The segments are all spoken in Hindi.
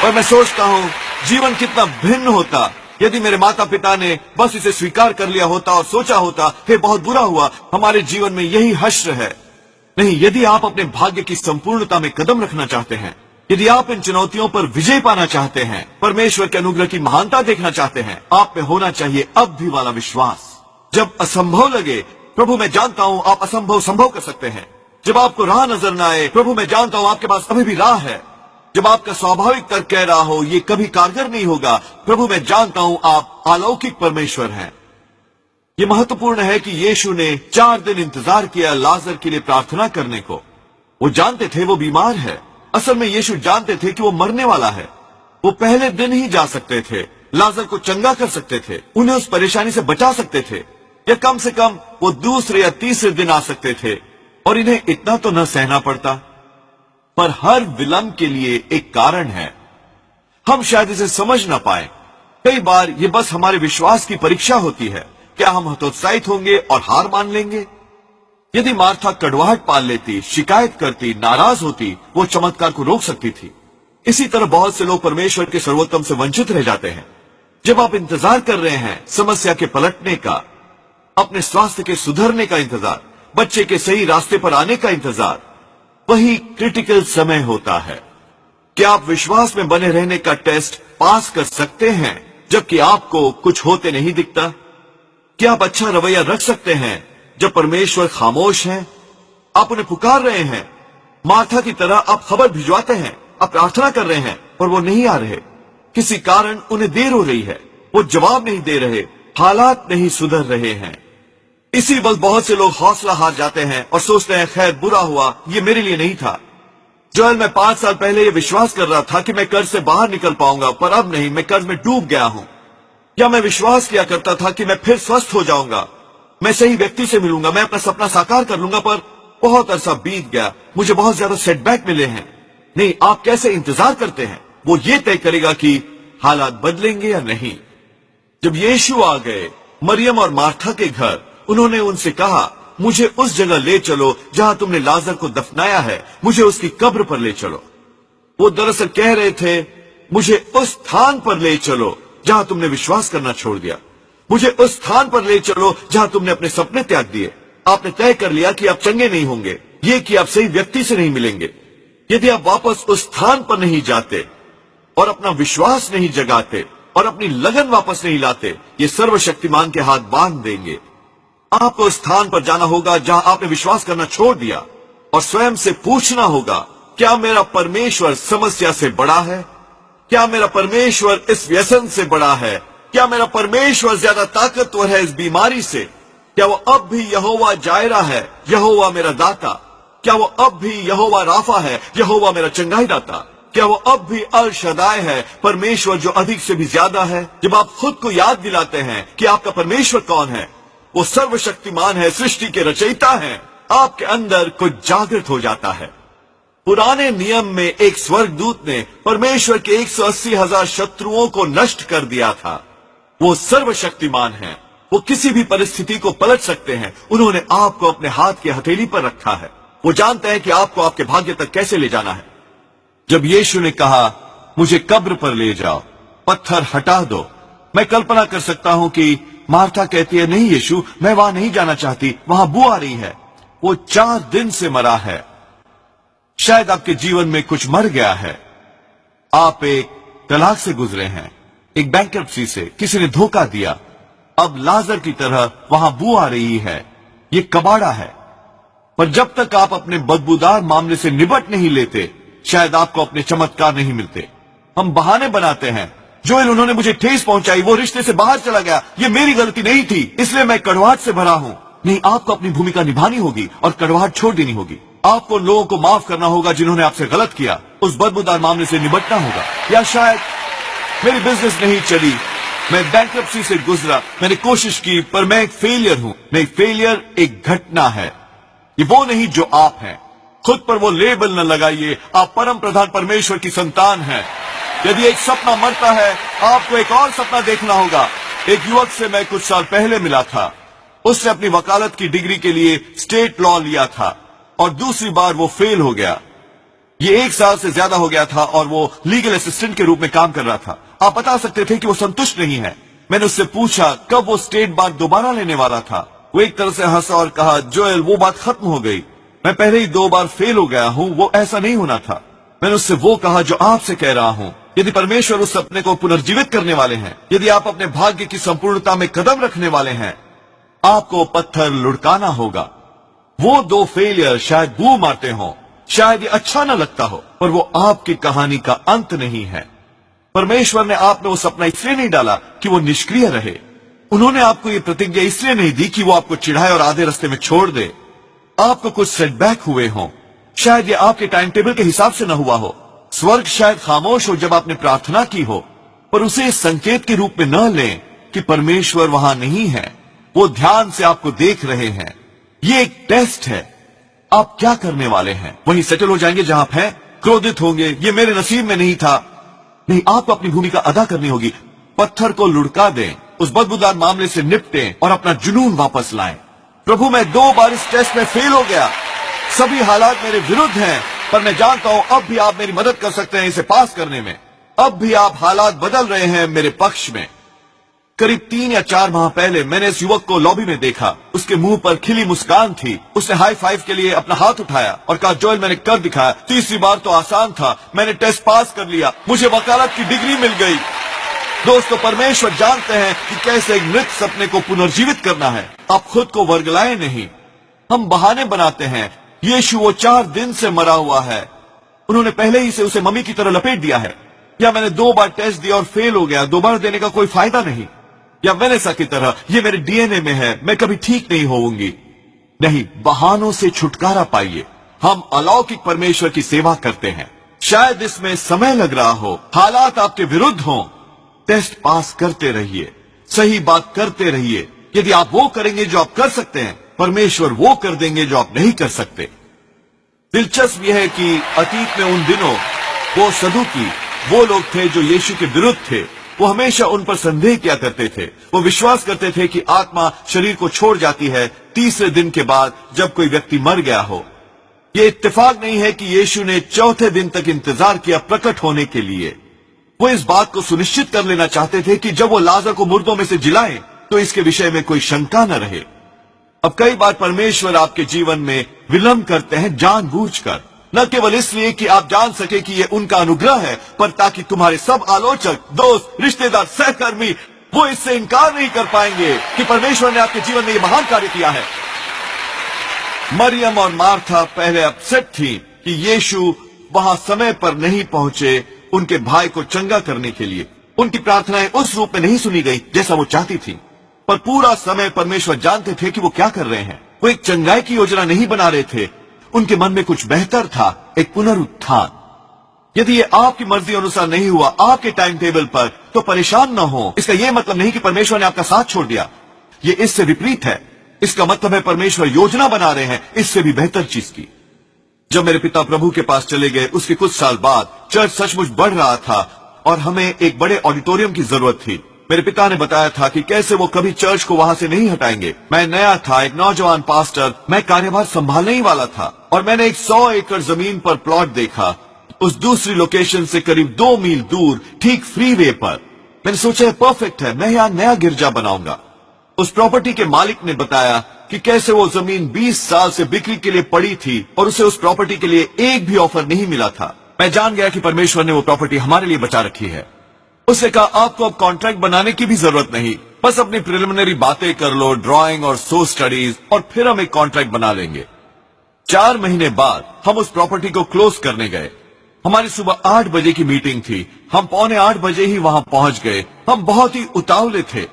और मैं सोचता हूँ जीवन कितना भिन्न होता यदि मेरे माता पिता ने बस इसे स्वीकार कर लिया होता और सोचा होता, हे बहुत बुरा हुआ, हमारे जीवन में यही हश्र है। नहीं, यदि आप अपने भाग्य की संपूर्णता में कदम रखना चाहते हैं, यदि आप इन चुनौतियों पर विजय पाना चाहते हैं, परमेश्वर के अनुग्रह की महानता देखना चाहते हैं, आप में होना चाहिए अब भी वाला विश्वास। जब असंभव लगे, प्रभु मैं जानता हूं आप असंभव संभव कर सकते हैं। जब आपको राह नजर न आए, प्रभु मैं जानता हूं आपके पास अभी भी राह है। जब आपका स्वाभाविक तर्क कह रहा हो ये कभी कारगर नहीं होगा, प्रभु मैं जानता हूं आप अलौकिक परमेश्वर हैं। ये महत्वपूर्ण है कि यीशु ने 4 दिन इंतजार किया लाजर के लिए प्रार्थना करने को। वो जानते थे वो बीमार है। असल में यीशु जानते थे कि वो मरने वाला है। वो पहले दिन ही जा सकते थे, लाजर को चंगा कर सकते थे, उन्हें उस परेशानी से बचा सकते थे, या कम से कम वो दूसरे या तीसरे दिन आ सकते थे और इन्हें इतना तो न सहना पड़ता। पर हर विलंब के लिए एक कारण है। हम शायद इसे समझ ना पाए। कई बार ये बस हमारे विश्वास की परीक्षा होती है। क्या हम हतोत्साहित होंगे और हार मान लेंगे? यदि मार्था कड़वाहट पाल लेती, शिकायत करती, नाराज होती, वो चमत्कार को रोक सकती थी। इसी तरह बहुत से लोग परमेश्वर के सर्वोत्तम से वंचित रह जाते हैं। जब आप इंतजार कर रहे हैं समस्या के पलटने का, अपने स्वास्थ्य के सुधरने का इंतजार, बच्चे के सही रास्ते पर आने का इंतजार, वही क्रिटिकल समय होता है। क्या आप विश्वास में बने रहने का टेस्ट पास कर सकते हैं जबकि आपको कुछ होते नहीं दिखता? क्या आप अच्छा रवैया रख सकते हैं जब परमेश्वर खामोश हैं? आप उन्हें पुकार रहे हैं, मार्था की तरह आप खबर भिजवाते हैं, आप प्रार्थना कर रहे हैं, पर वो नहीं आ रहे। किसी कारण उन्हें देर हो रही है, वो जवाब नहीं दे रहे, हालात नहीं सुधर रहे हैं। इसी वक्त बहुत से लोग हौसला हार जाते हैं और सोचते हैं खैर बुरा हुआ, ये मेरे लिए नहीं था। जोएल, मैं 5 साल पहले ये विश्वास कर रहा था कि मैं कर्ज से बाहर निकल पाऊंगा, पर अब नहीं, मैं कर्ज में डूब गया हूं। क्या मैं विश्वास किया करता था कि मैं फिर स्वस्थ हो जाऊंगा, मैं सही व्यक्ति से मिलूंगा, मैं अपना सपना साकार कर लूंगा, पर बहुत अरसा बीत गया, मुझे बहुत ज्यादा सेटबैक मिले हैं। नहीं, आप कैसे इंतजार करते हैं, वो ये तय करेगा कि हालात बदलेंगे या नहीं। जब यीशु आ गए मरियम और मार्था के घर, उन्होंने उनसे कहा मुझे उस जगह ले चलो जहां तुमने लाजर को दफनाया है, मुझे उसकी कब्र पर ले चलो। वो दरअसल कह रहे थे मुझे उस स्थान पर ले चलो जहां तुमने विश्वास करना छोड़ दिया, मुझे उस स्थान पर ले चलो जहां तुमने अपने सपने त्याग दिए। आपने तय कर लिया कि आप चंगे नहीं होंगे, ये कि आप सही व्यक्ति से नहीं मिलेंगे। यदि आप वापस उस स्थान पर नहीं जाते और अपना विश्वास नहीं जगाते और अपनी लगन वापस नहीं लाते, ये सर्वशक्तिमान के हाथ बांध देंगे। आपको उस स्थान पर जाना होगा जहां आपने विश्वास करना छोड़ दिया और स्वयं से पूछना होगा, क्या मेरा परमेश्वर समस्या से बड़ा है? क्या मेरा परमेश्वर इस व्यसन से बड़ा है? क्या मेरा परमेश्वर ज्यादा ताकतवर है इस बीमारी से? क्या वो अब भी यहोवा जायरा है, यहोवा मेरा दाता? क्या वो अब भी यहोवा राफा है, यहोवा मेरा चंगाई दाता? क्या वो अब भी अल शदाय है, परमेश्वर जो अधिक से भी ज्यादा है? जब आप खुद को याद दिलाते हैं कि आपका परमेश्वर कौन है, वो सर्वशक्तिमान है, सृष्टि के रचयिता है, आपके अंदर कुछ जागृत हो जाता है। पुराने नियम में एक स्वर्गदूत ने परमेश्वर के 180,000 शत्रुओं को नष्ट कर दिया था। वो सर्वशक्तिमान है, वो किसी भी परिस्थिति को पलट सकते हैं। उन्होंने आपको अपने हाथ की हथेली पर रखा है। वो जानते हैं कि आपको आपके भाग्य तक कैसे ले जाना है। जब यीशु ने कहा मुझे कब्र पर ले जाओ, पत्थर हटा दो, मैं कल्पना कर सकता हूं कि मार्था कहती है नहीं यीशु, मैं वहां नहीं जाना चाहती, वहां बू आ रही है। वो 4 दिन से मरा है। शायद आपके जीवन में कुछ मर गया है। आप एक तलाक से गुजरे हैं, एक बैंकरप्सी से, किसी ने धोखा दिया। अब लाजर की तरह वहां बू आ रही है, ये कबाड़ा है। पर जब तक आप अपने बदबूदार मामले से निपट नहीं लेते, शायद आपको अपने चमत्कार नहीं मिलते। हम बहाने बनाते हैं, जोएल उन्होंने मुझे ठेस पहुंचाई, वो रिश्ते से बाहर चला गया, ये मेरी गलती नहीं थी, इसलिए मैं कड़वाहट से भरा हूं। नहीं, आपको अपनी भूमिका निभानी होगी और कड़वाहट छोड़ देनी होगी। आपको लोगों को माफ करना होगा जिन्होंने आपसे गलत किया, उस बदबूदार मामले से निपटना होगा। या शायद मेरी बिजनेस नहीं चली, मैं बैंकरप्सी से गुजरा, मैंने कोशिश की, पर मैं एक फेलियर हूं। नहीं, फेलियर एक घटना है, ये वो नहीं जो आप हैं। खुद पर वो लेबल न लगाइए, आप परम प्रधान परमेश्वर की संतान हैं। यदि एक सपना मरता है, आपको एक और सपना देखना होगा। एक युवक से मैं कुछ साल पहले मिला था, उसने अपनी वकालत की डिग्री के लिए स्टेट लॉ लिया था और दूसरी बार वो फेल हो गया। ये 1 साल से ज्यादा हो गया था और वो लीगल असिस्टेंट के रूप में काम कर रहा था। आप बता सकते थे कि वो संतुष्ट नहीं है। मैंने उससे पूछा कब वो स्टेट बार दोबारा लेने वाला था। वो एक तरह से हंसा और कहा, जोएल वो बात खत्म हो गई, मैं पहले ही 2 बार फेल हो गया हूं, वो ऐसा नहीं होना था। मैंने उससे वो कहा जो आपसे कह रहा हूं, यदि परमेश्वर उस सपने को पुनर्जीवित करने वाले हैं, यदि आप अपने भाग्य की संपूर्णता में कदम रखने वाले हैं, आपको पत्थर लुढ़काना होगा। वो 2 फेलियर शायद बू मारते हों, शायद ये अच्छा न लगता हो, पर वो आपकी कहानी का अंत नहीं है। परमेश्वर ने आप में वो सपना इसलिए नहीं डाला कि वो निष्क्रिय रहे। उन्होंने आपको ये प्रतिज्ञा इसलिए नहीं दी कि वो आपको चिढ़ाए और आधे रास्ते में छोड़ दे। आपको कुछ सेटबैक हुए हों, शायद ये आपके टाइम टेबल के हिसाब से न हुआ हो। स्वर्ग शायद खामोश हो जब आपने प्रार्थना की हो, पर उसे इस संकेत के रूप में न लें कि परमेश्वर वहां नहीं है। वो ध्यान से आपको देख रहे हैं। ये एक टेस्ट है। आप क्या करने वाले हैं? वहीं सेटल हो जाएंगे जहां आप हैं? क्रोधित होंगे, ये मेरे नसीब में नहीं था? नहीं, आपको अपनी भूमिका अदा करनी होगी। पत्थर को लुढ़का दें, उस बदबूदार मामले से निपटें और अपना जुनून वापस लाएं। प्रभु, मैं 2 बार इस टेस्ट में फेल हो गया। सभी हालात मेरे विरुद्ध हैं, पर मैं जानता हूं अब भी आप मेरी मदद कर सकते हैं इसे पास करने में। अब भी आप हालात बदल रहे हैं मेरे पक्ष में। करीब 3 या 4 माह पहले मैंने इस युवक को लॉबी में देखा। उसके मुंह पर खिली मुस्कान थी। उसने हाई फाइव के लिए अपना हाथ उठाया और कहा, जोएल मैंने कर दिखाया। 3री बार तो आसान था, मैंने टेस्ट पास कर लिया, मुझे वकालत की डिग्री मिल गई। दोस्तों, परमेश्वर जानते हैं कि कैसे एक मृत सपने को पुनर्जीवित करना है। आप खुद को वर्गलाएं नहीं। हम बहाने बनाते हैं। यीशु वो 4 दिन से मरा हुआ है। उन्होंने पहले ही से उसे मम्मी की तरह लपेट दिया है। या मैंने 2 बार टेस्ट दिया और फेल हो गया, दोबारा देने का कोई फायदा नहीं। या वेनेसा की तरह ये मेरे डीएनए में है, मैं कभी ठीक नहीं होऊंगी। नहीं, बहानों से छुटकारा पाइए। हम अलौकिक परमेश्वर की सेवा करते हैं। शायद इसमें समय लग रहा हो, हालात आपके विरुद्ध हों, टेस्ट पास करते रहिए, सही बात करते रहिए। यदि आप वो करेंगे जो आप कर सकते हैं, परमेश्वर वो कर देंगे जो आप नहीं कर सकते। दिलचस्प यह है कि अतीत में उन दिनों वो सदूकी, वो लोग थे जो यीशु के विरुद्ध थे। वो हमेशा उन पर संदेह किया करते थे। वो विश्वास करते थे कि आत्मा शरीर को छोड़ जाती है 3रे दिन के बाद जब कोई व्यक्ति मर गया हो। ये इत्तेफाक नहीं है कि यीशु ने 4थे दिन तक इंतजार किया प्रकट होने के लिए। वो इस बात को सुनिश्चित कर लेना चाहते थे कि जब वो लाजर को मुर्दों में से जिलाएं तो इसके विषय में कोई शंका न रहे। अब कई बार परमेश्वर आपके जीवन में विलंब करते हैं जानबूझकर, न केवल इसलिए कि आप जान सके कि ये उनका अनुग्रह है, पर ताकि तुम्हारे सब आलोचक, दोस्त, रिश्तेदार, सहकर्मी वो इससे इनकार नहीं कर पाएंगे कि परमेश्वर ने आपके जीवन में ये महान कार्य किया है। मरियम और मार्था पहले अपसेट थी कि यीशु वहां समय पर नहीं पहुंचे उनके भाई को चंगा करने के लिए। उनकी प्रार्थनाएं उस रूप में नहीं सुनी गई जैसा वो चाहती थी, पर पूरा समय परमेश्वर जानते थे कि वो क्या कर रहे हैं। वो एक चंगाई की योजना नहीं बना रहे थे, उनके मन में कुछ बेहतर था, एक पुनरुत्थान। यदि ये आपकी मर्जी अनुसार नहीं हुआ आपके टाइम टेबल पर, तो परेशान न हो। इसका यह मतलब नहीं कि परमेश्वर ने आपका साथ छोड़ दिया। ये इससे विपरीत है। इसका मतलब है परमेश्वर योजना बना रहे हैं इससे भी बेहतर चीज की। जब मेरे पिता प्रभु के पास चले गए, उसके कुछ साल बाद चर्च सचमुच बढ़ रहा था और हमें एक बड़े ऑडिटोरियम की जरूरत थी। मेरे पिता ने बताया था कि कैसे वो कभी चर्च को वहां से नहीं हटाएंगे। मैं नया था, एक नौजवान पास्टर, मैं कार्यभार संभालने ही वाला था और मैंने एक 100 एकड़ जमीन पर प्लॉट देखा, उस दूसरी लोकेशन से करीब 2 मील दूर, ठीक फ्रीवे पर। मैंने सोचा परफेक्ट है, मैं यहाँ नया गिरजा बनाऊंगा। उस प्रॉपर्टी के मालिक ने बताया कि कैसे वो जमीन 20 साल से बिक्री के लिए पड़ी थी और उसे उस प्रॉपर्टी के लिए एक भी ऑफर नहीं मिला था। मैं जान गया कि परमेश्वर ने वो प्रॉपर्टी हमारे लिए बचा रखी है। उसने कहा, आपको अब कॉन्ट्रैक्ट बनाने की भी जरूरत नहीं, बस अपनी प्रिलिमिनरी बातें कर लो, ड्राइंग और सोर्स स्टडीज, और फिर हम एक कॉन्ट्रैक्ट बना लेंगे। 4 महीने बाद हम उस प्रॉपर्टी को क्लोज करने गए। हमारी सुबह 8 बजे की मीटिंग थी। हम 7:45 बजे ही वहां पहुंच गए। हम बहुत ही उतावले थे।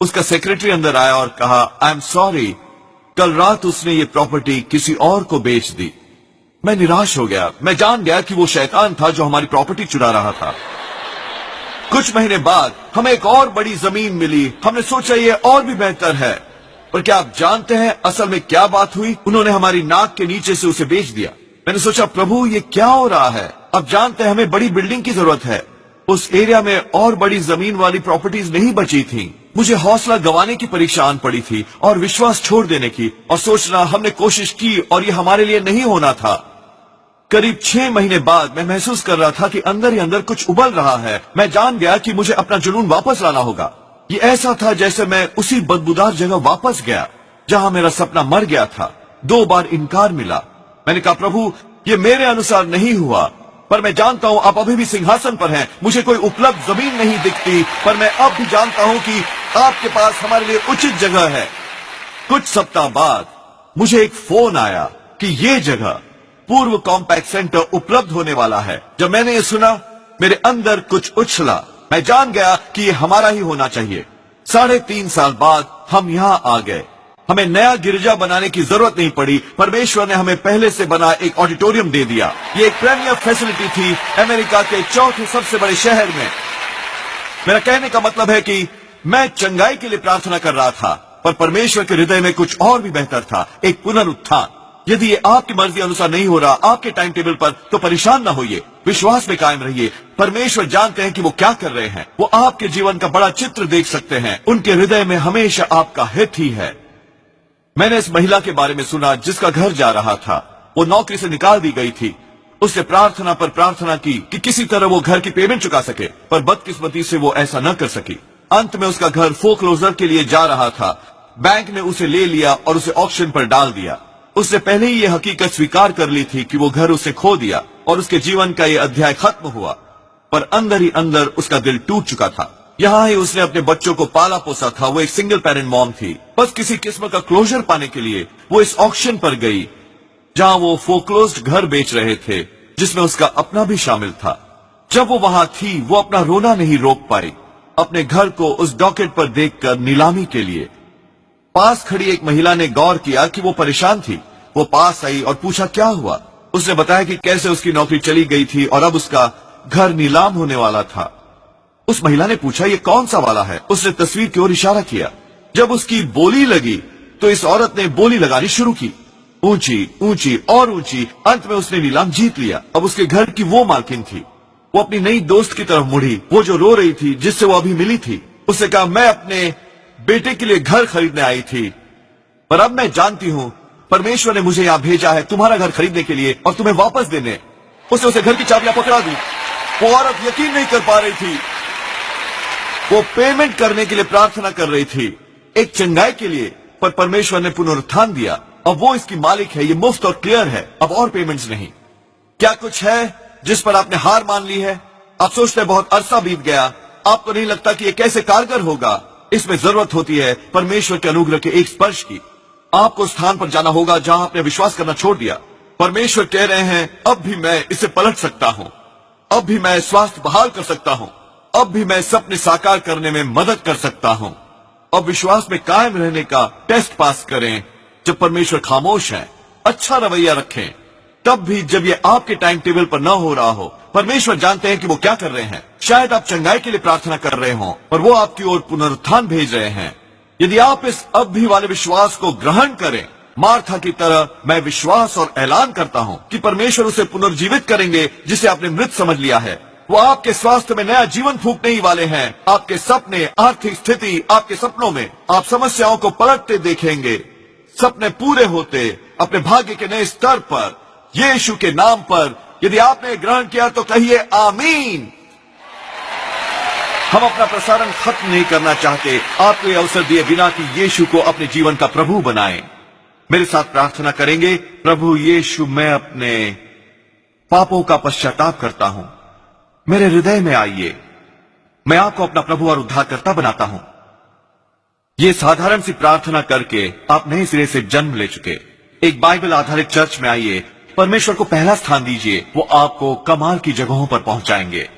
उसका सेक्रेटरी अंदर आया और कहा, आई एम सॉरी, कल रात उसने ये प्रॉपर्टी किसी और को बेच दी। मैं निराश हो गया। मैं जान गया कि वो शैतान था जो हमारी प्रॉपर्टी चुरा रहा था। कुछ महीने बाद हमें एक और बड़ी जमीन मिली। हमने सोचा ये और भी बेहतर है, पर क्या आप जानते हैं असल में क्या बात हुई? उन्होंने हमारी नाक के नीचे से उसे बेच दिया। मैंने सोचा, प्रभु ये क्या हो रहा है? अब जानते हैं हमें बड़ी बिल्डिंग की जरूरत है। उस एरिया में और बड़ी जमीन वाली प्रॉपर्टीज नहीं बची थी। मुझे हौसला गंवाने की परीक्षा आन पड़ी थी और विश्वास छोड़ देने की, और सोचना हमने कोशिश की और ये हमारे लिए नहीं होना था। करीब 6 महीने बाद मैं महसूस कर रहा था कि अंदर ही अंदर कुछ उबल रहा है। मैं जान गया कि मुझे अपना जुनून वापस लाना होगा। ये ऐसा था जैसे मैं उसी बदबूदार जगह वापस गया जहां मेरा सपना मर गया था। 2 बार इनकार मिला। मैंने कहा, प्रभु ये मेरे अनुसार नहीं हुआ, पर मैं जानता हूं आप अभी भी सिंहासन पर हैं। मुझे कोई उपलब्ध जमीन नहीं दिखती, पर मैं अब भी जानता हूं कि आपके पास हमारे लिए उचित जगह है। कुछ सप्ताह बाद मुझे एक फोन आया कि ये जगह पूर्व कॉम्पैक्ट सेंटर उपलब्ध होने वाला है। जब मैंने ये सुना, मेरे अंदर कुछ उछला। मैं जान गया कि ये हमारा ही होना चाहिए। 3.5 साल बाद हम यहां आ गए। हमें नया गिरजा बनाने की जरूरत नहीं पड़ी। परमेश्वर ने हमें पहले से बना एक ऑडिटोरियम दे दिया। ये एक प्रीमियर फैसिलिटी थी अमेरिका के 4थे सबसे बड़े शहर में। मेरा कहने का मतलब है कि मैं चंगाई के लिए प्रार्थना कर रहा था, पर परमेश्वर के हृदय में कुछ और भी बेहतर था, एक पुनरुत्थान। यदि ये आपकी मर्जी अनुसार नहीं हो रहा, आपके टाइम टेबल पर, तो परेशान ना होइए, विश्वास में कायम रहिए। परमेश्वर जानते हैं कि वो क्या कर रहे हैं। वो आपके जीवन का बड़ा चित्र देख सकते हैं। उनके हृदय में हमेशा आपका हित ही है। मैंने इस महिला के बारे में सुना जिसका घर जा रहा था। वो नौकरी से निकाल दी गई थी। उसने प्रार्थना पर प्रार्थना की कि किसी तरह वो घर की पेमेंट चुका सके, पर बदकिस्मती से वो ऐसा न कर सकी। अंत में उसका घर फोकलोजर के लिए जा रहा था। बैंक ने उसे ले लिया और उसे ऑक्शन पर डाल दिया। उसने पहले ही ये हकीकत स्वीकार कर ली थी कि वो घर उसे खो दिया और उसके जीवन का ये अध्याय खत्म हुआ, पर अंदर ही अंदर उसका दिल टूट चुका था। यहां ही उसने अपने बच्चों को पाला पोसा था। वो एक सिंगल पेरेंट मॉम थी। बस किसी किस्म का क्लोजर पाने के लिए वो इस ऑक्शन पर गई जहां वो फोकलोज्ड घर बेच रहे थे, जिसमें उसका अपना भी शामिल था। जब वो वहां थी, वो अपना रोना नहीं रोक पाई, अपने घर को उस डॉकेट पर देखकर नीलामी के लिए। पास खड़ी एक महिला ने गौर किया कि वो परेशान थी। वो पास आई और पूछा क्या हुआ। उसने बताया कि कैसे उसकी नौकरी चली गई थी और अब उसका घर नीलाम होने वाला था। उस महिला ने पूछा, ये कौन सा वाला है? उसने तस्वीर की ओर इशारा किया। जब उसकी बोली लगी तो इस औरत ने बोली लगानी शुरू की, ऊंची ऊंची और ऊंची। अंत में उसने नीलाम जीत लिया। अब उसके घर की वो मालकिन थी। वो अपनी नई दोस्त की तरफ मुड़ी, वो जो रो रही थी, जिससे वो अभी मिली थी। उसने कहा, मैं अपने बेटे के लिए घर खरीदने आई थी, पर अब मैं जानती हूं परमेश्वर ने मुझे यहां भेजा है तुम्हारा घर खरीदने के लिए और तुम्हें वापस देने। उसने उसे घर की चाबियां पकड़ा दी। वो औरत यकीन नहीं कर पा रही थी। वो पेमेंट करने के लिए प्रार्थना कर रही थी, एक चंगाई के लिए, पर परमेश्वर ने पुनरुत्थान दिया। अब वो इसकी मालिक है। ये मुफ्त और क्लियर है। अब और पेमेंट्स नहीं। क्या कुछ है जिस पर आपने हार मान ली है? आप सोचते हैं बहुत अरसा बीत गया, आपको नहीं लगता कि ये कैसे कारगर होगा? इसमें जरूरत होती है परमेश्वर के अनुग्रह के एक स्पर्श की। आपको स्थान पर जाना होगा जहां आपने विश्वास करना छोड़ दिया। परमेश्वर कह रहे हैं, अब भी मैं इसे पलट सकता हूं, अब भी मैं स्वास्थ्य बहाल कर सकता हूं, अब भी मैं सपने साकार करने में मदद कर सकता हूं। अब विश्वास में कायम रहने का टेस्ट पास करें। जब परमेश्वर खामोश है, अच्छा रवैया रखें। तब भी जब ये आपके टाइम टेबल पर न हो रहा हो, परमेश्वर जानते हैं कि वो क्या कर रहे हैं। शायद आप चंगाई के लिए प्रार्थना कर रहे हो, पर वो आपकी ओर पुनरुत्थान भेज रहे हैं। यदि आप इस अब भी वाले विश्वास को ग्रहण करें, मार्था की तरह मैं विश्वास और ऐलान करता हूं कि परमेश्वर उसे पुनर्जीवित करेंगे जिसे आपने मृत समझ लिया है। वो आपके स्वास्थ्य में नया जीवन फूंकने ही वाले हैं। आपके सपने, आर्थिक स्थिति, आपके सपनों में आप समस्याओं को पलटते देखेंगे, सपने पूरे होते अपने भाग्य के नए स्तर पर, यीशु के नाम पर। यदि आपने ग्रहण किया तो कहिए आमीन। हम अपना प्रसारण खत्म नहीं करना चाहते, आपको यह अवसर दिए बिना कि यीशु को अपने जीवन का प्रभु बनाएं। मेरे साथ प्रार्थना करेंगे। प्रभु यीशु, मैं अपने पापों का पश्चाताप करता हूं, मेरे हृदय में आइए। मैं आपको अपना प्रभु और उद्धारकर्ता बनाता हूं। ये साधारण सी प्रार्थना करके आप नए सिरे से जन्म ले चुके। एक बाइबल आधारित चर्च में आइए, परमेश्वर को पहला स्थान दीजिए। वो आपको कमाल की जगहों पर पहुंचाएंगे।